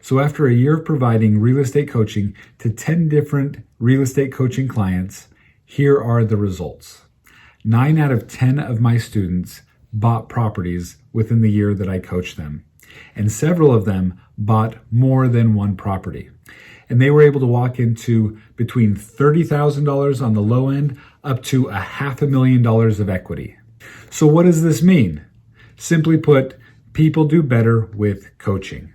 So after a year of providing real estate coaching to 10 different real estate coaching clients, here are the results. 9 out of 10 of my students bought properties within the year that I coached them, and several of them bought more than one property. And they were able to walk into between $30,000 on the low end up to $500,000 of equity. So what does this mean? Simply put, people do better with coaching.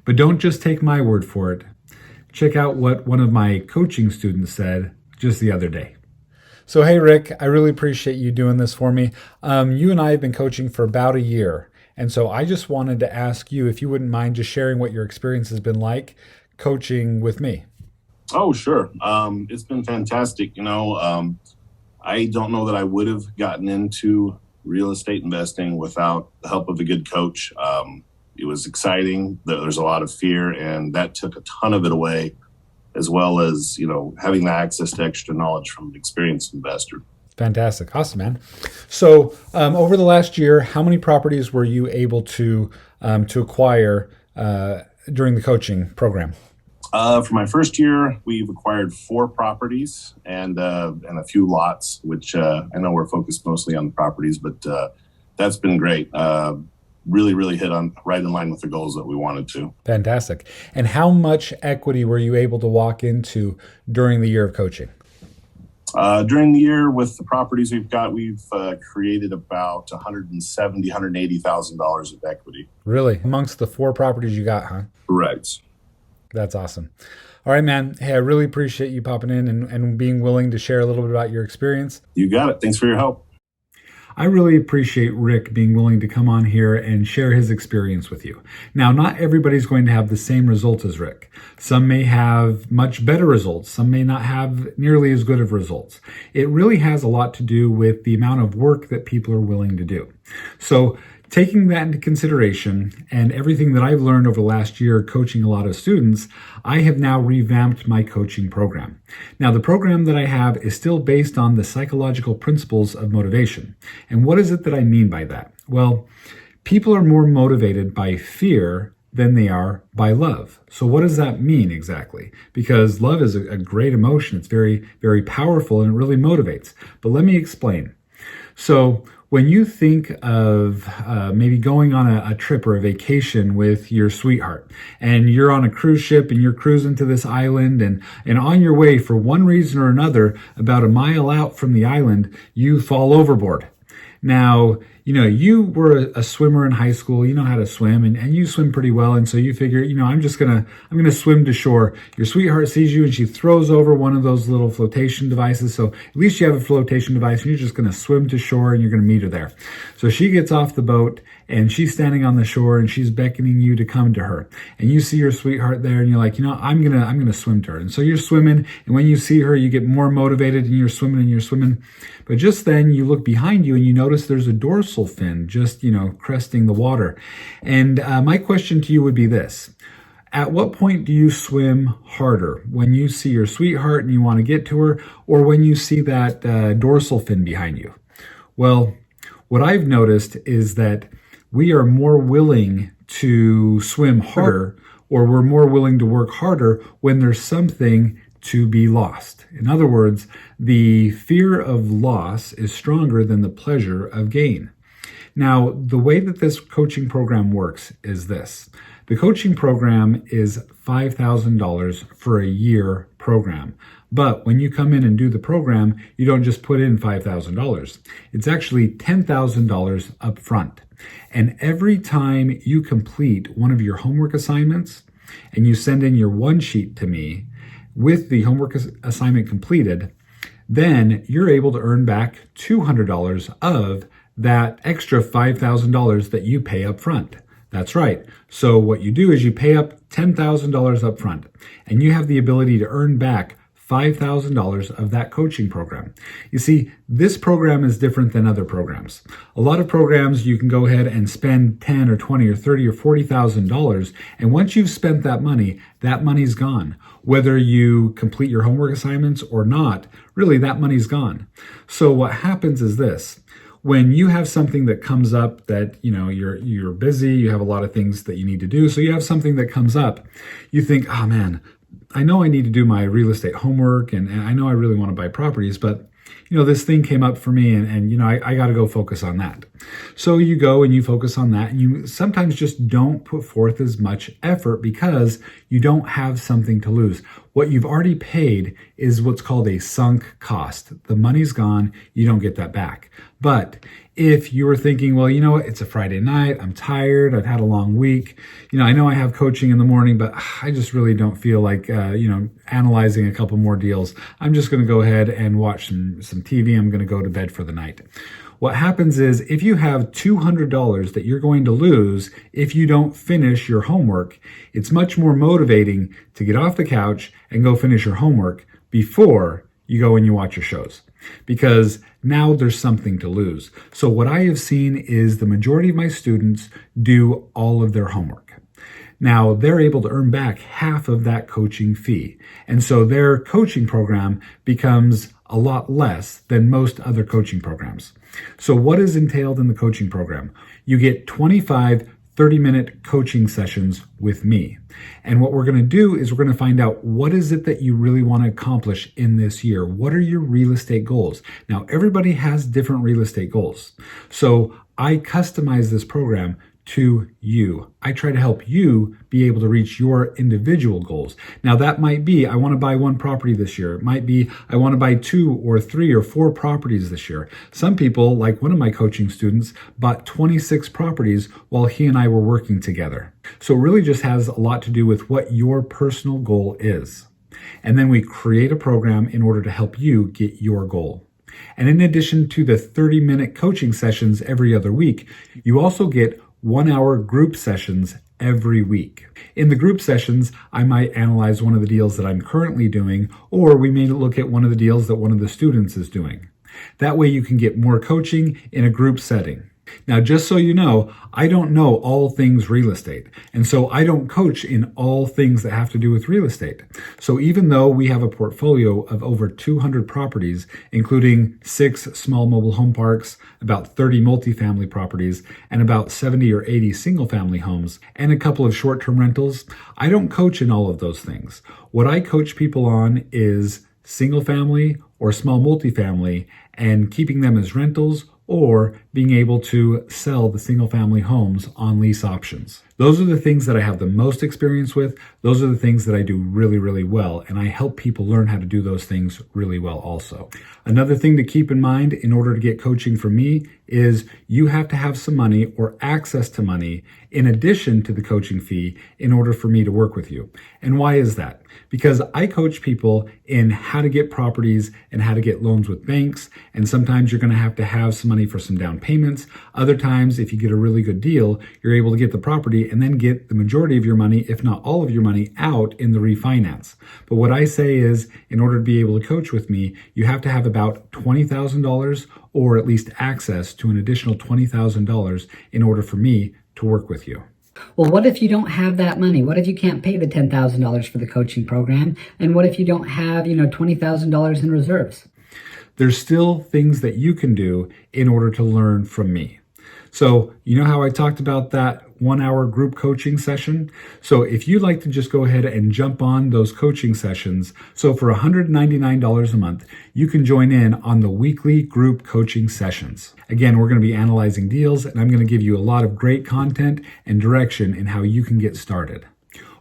But don't just take my word for it. Check out what one of my coaching students said just the other day. So, hey, Rick, I really appreciate you doing this for me. You and I have been coaching for about a year. And so I just wanted to ask you if you wouldn't mind just sharing what your experience has been like coaching with me. Oh, sure. It's been fantastic. I don't know that I would have gotten into real estate investing without the help of a good coach. It was exciting. There's a lot of fear, and that took a ton of it away, as well as, having the access to extra knowledge from an experienced investor. Fantastic. Awesome, man. So over the last year, how many properties were you able to acquire during the coaching program? For my first year, we've acquired 4 properties and a few lots, which I know we're focused mostly on the properties, but that's been great. Really, really hit on right in line with the goals that we wanted to. Fantastic. And how much equity were you able to walk into during the year of coaching? During the year with the properties we've created about $170,000, $180,000 of equity. Really? Amongst the 4 properties you got, huh? Correct. That's awesome. All right, man. Hey, I really appreciate you popping in and being willing to share a little bit about your experience. You got it. Thanks for your help. I really appreciate Rick being willing to come on here and share his experience with you. Now, not everybody's going to have the same results as Rick. Some may have much better results. Some may not have nearly as good of results. It really has a lot to do with the amount of work that people are willing to do. So, taking that into consideration and everything that I've learned over the last year coaching a lot of students, I have now revamped my coaching program. Now, the program that I have is still based on the psychological principles of motivation. And what is it that I mean by that? Well, people are more motivated by fear than they are by love. So what does that mean exactly? Because love is a great emotion. It's very, very powerful and it really motivates. But let me explain. So when you think of maybe going on a trip or a vacation with your sweetheart, and you're on a cruise ship and you're cruising to this island, and on your way, for one reason or another, about a mile out from the island, you fall overboard. Now, you were a swimmer in high school, you know how to swim, and you swim pretty well, and so you figure, I'm gonna swim to shore. Your sweetheart sees you and she throws over one of those little flotation devices, so at least you have a flotation device, and you're just gonna swim to shore and you're gonna meet her there. So she gets off the boat and she's standing on the shore and she's beckoning you to come to her. And you see your sweetheart there and you're like, I'm gonna swim to her. And so you're swimming, and when you see her, you get more motivated and you're swimming. But just then you look behind you and you notice there's a dorsal fin just, cresting the water. And my question to you would be this. At what point do you swim harder? When you see your sweetheart and you want to get to her, or when you see that dorsal fin behind you? Well, what I've noticed is that we are more willing to swim harder, or we're more willing to work harder when there's something to be lost. In other words, the fear of loss is stronger than the pleasure of gain. Now, the way that this coaching program works is this. The coaching program is $5,000 for a year program. But when you come in and do the program, you don't just put in $5,000. It's actually $10,000 up front. And every time you complete one of your homework assignments and you send in your one sheet to me with the homework assignment completed, then you're able to earn back $200 of that extra $5,000 that you pay up front. That's right. So what you do is you pay up $10,000 up front, and you have the ability to earn back $5,000 of that coaching program. You see, this program is different than other programs. A lot of programs, you can go ahead and spend $10 or $20 or $30 or $40,000, and once you've spent that money's gone. Whether you complete your homework assignments or not, really that money's gone. So what happens is this. when you have something that comes up that, you're busy, you have a lot of things that you need to do. So you have something that comes up, you think, oh man, I know I need to do my real estate homework and I know I really want to buy properties, but this thing came up for me and I got to go focus on that. So you go and you focus on that and you sometimes just don't put forth as much effort because you don't have something to lose. What you've already paid is what's called a sunk cost. The money's gone, you don't get that back. But if you were thinking, well, it's a Friday night, I'm tired, I've had a long week, I know I have coaching in the morning, but I just really don't feel like, analyzing a couple more deals. I'm just going to go ahead and watch some TV. I'm going to go to bed for the night. What happens is if you have $200 that you're going to lose if you don't finish your homework, it's much more motivating to get off the couch and go finish your homework before you go and you watch your shows, because now there's something to lose. So what I have seen is the majority of my students do all of their homework. Now they're able to earn back half of that coaching fee. And so their coaching program becomes a lot less than most other coaching programs. So what is entailed in the coaching program? You get 25 30-minute coaching sessions with me. And what we're going to do is we're going to find out what is it that you really want to accomplish in this year. What are your real estate goals? Now, everybody has different real estate goals. So I customize this program to you. I try to help you be able to reach your individual goals. Now that might be, I want to buy one property this year. It might be, I want to buy 2 or 3 or 4 properties this year. Some people, like one of my coaching students, bought 26 properties while he and I were working together. So it really just has a lot to do with what your personal goal is. And then we create a program in order to help you get your goal. And in addition to the 30-minute coaching sessions every other week, you also get 1-hour group sessions every week. In the group sessions, I might analyze one of the deals that I'm currently doing, or we may look at one of the deals that one of the students is doing. That way you can get more coaching in a group setting. Now, just so you know, I don't know all things real estate, and so I don't coach in all things that have to do with real estate. So even though we have a portfolio of over 200 properties, including 6 small mobile home parks, about 30 multifamily properties, and about 70 or 80 single-family homes, and a couple of short-term rentals, I don't coach in all of those things. What I coach people on is single-family or small multifamily and keeping them as rentals, or being able to sell the single-family homes on lease options. Those are the things that I have the most experience with. Those are the things that I do really, really well, and I help people learn how to do those things really well also. Another thing to keep in mind in order to get coaching from me is you have to have some money or access to money in addition to the coaching fee in order for me to work with you. And why is that? Because I coach people in how to get properties and how to get loans with banks, and sometimes you're going to have some money for some down payments. Other times, if you get a really good deal, you're able to get the property and then get the majority of your money, if not all of your money, out in the refinance. But what I say is, in order to be able to coach with me, you have to have about $20,000 or at least access to an additional $20,000 in order for me to work with you. Well, what if you don't have that money? What if you can't pay the $10,000 for the coaching program? And what if you don't have, $20,000 in reserves? There's still things that you can do in order to learn from me. So, you know how I talked about that 1-hour group coaching session? So if you'd like to just go ahead and jump on those coaching sessions, so for $199 a month, you can join in on the weekly group coaching sessions. Again, we're going to be analyzing deals, and I'm going to give you a lot of great content and direction in how you can get started.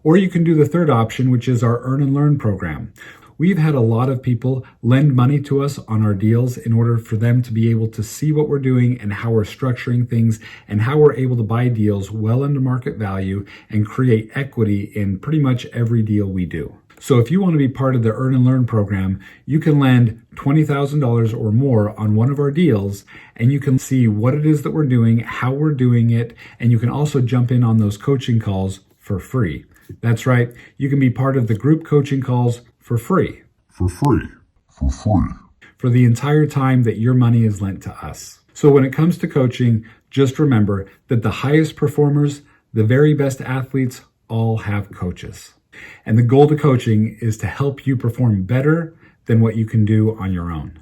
Or you can do the third option, which is our Earn and Learn program. We've had a lot of people lend money to us on our deals in order for them to be able to see what we're doing and how we're structuring things and how we're able to buy deals well under market value and create equity in pretty much every deal we do. So if you want to be part of the Earn and Learn program, you can lend $20,000 or more on one of our deals, and you can see what it is that we're doing, how we're doing it, and you can also jump in on those coaching calls for free. That's right, you can be part of the group coaching calls for free. For the entire time that your money is lent to us. So when it comes to coaching, just remember that the highest performers, the very best athletes, all have coaches. And the goal to coaching is to help you perform better than what you can do on your own.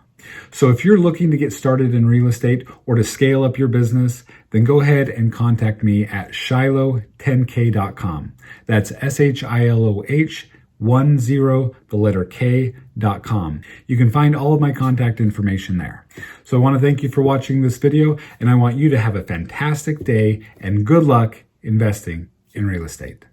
So if you're looking to get started in real estate or to scale up your business, then go ahead and contact me at shiloh10k.com. That's SHILOH 10, the letter K.com. You can find all of my contact information there. So I want to thank you for watching this video, and I want you to have a fantastic day and good luck investing in real estate.